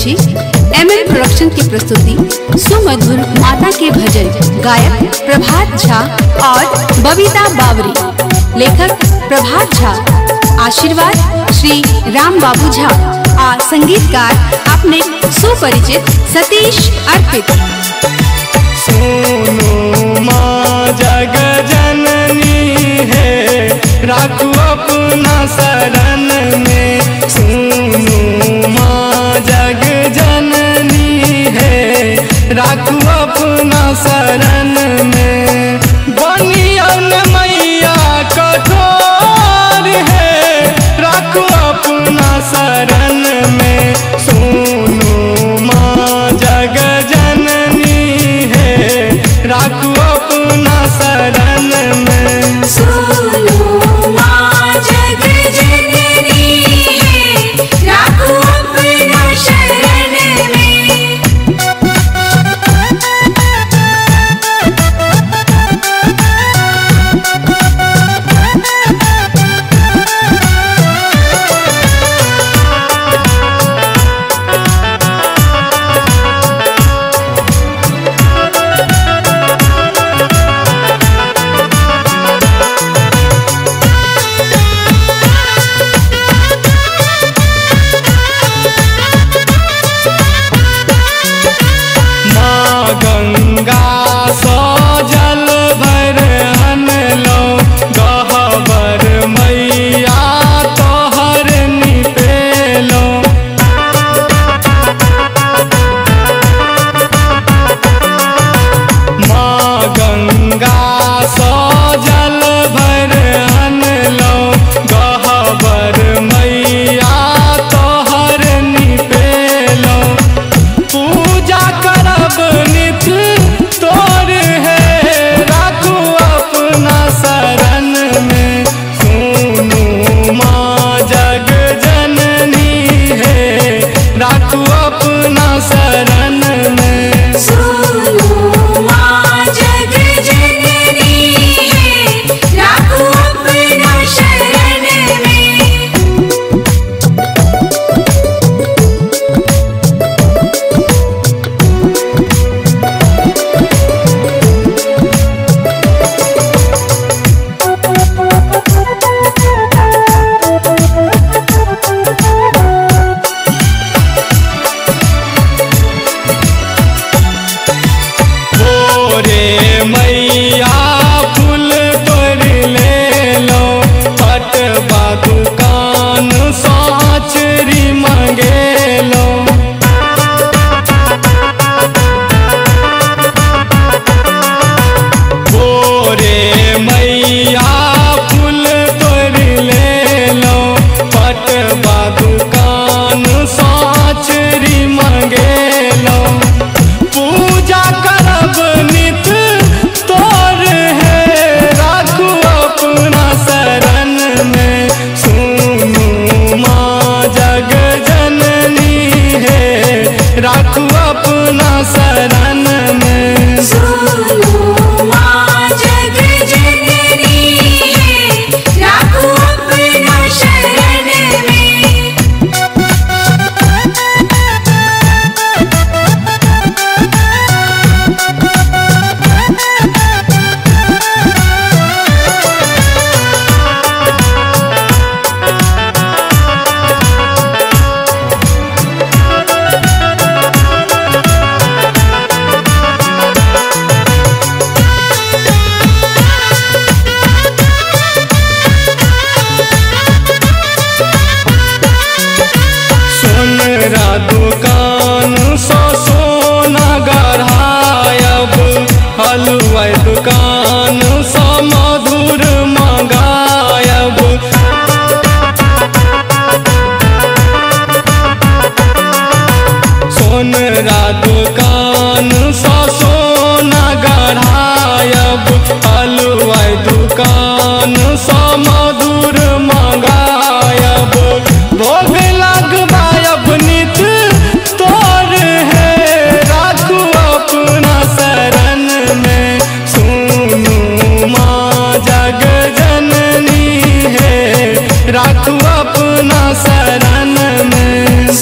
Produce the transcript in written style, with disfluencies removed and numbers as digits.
रची MM production की प्रस्तुति सुमधुर माता के भजन। गायक प्रभात झा और बबीता बावरी। लेखक प्रभात झा। आशीर्वाद श्री राम बाबू झा और संगीतकार अपने सुपरिचित सतीश अर्पित। सुनो माँ जग जननी है, राखू अपना शरण में। सुनो माँ जग जननी है, राखू अपना शरण में। बनियन मैया कठोर है, राखू अपना शरण में। सुनो माँ जग जननी है, राखू अपना शरण में। सुनो माँ जग जननी है, राखू अपना शरण में। दुकान सो सोना गढ़ायब, हलवाई दुकान सो मधुर मंगायब। सोनरा दुकान सो सोना गढ़ायब, हलवाई दुकान सो मधुर मंगायब। भोग लगवायब नित तोर है, राखू अपना शरण में। सुनो माँ जग जननी है, राखू अपना शरण में।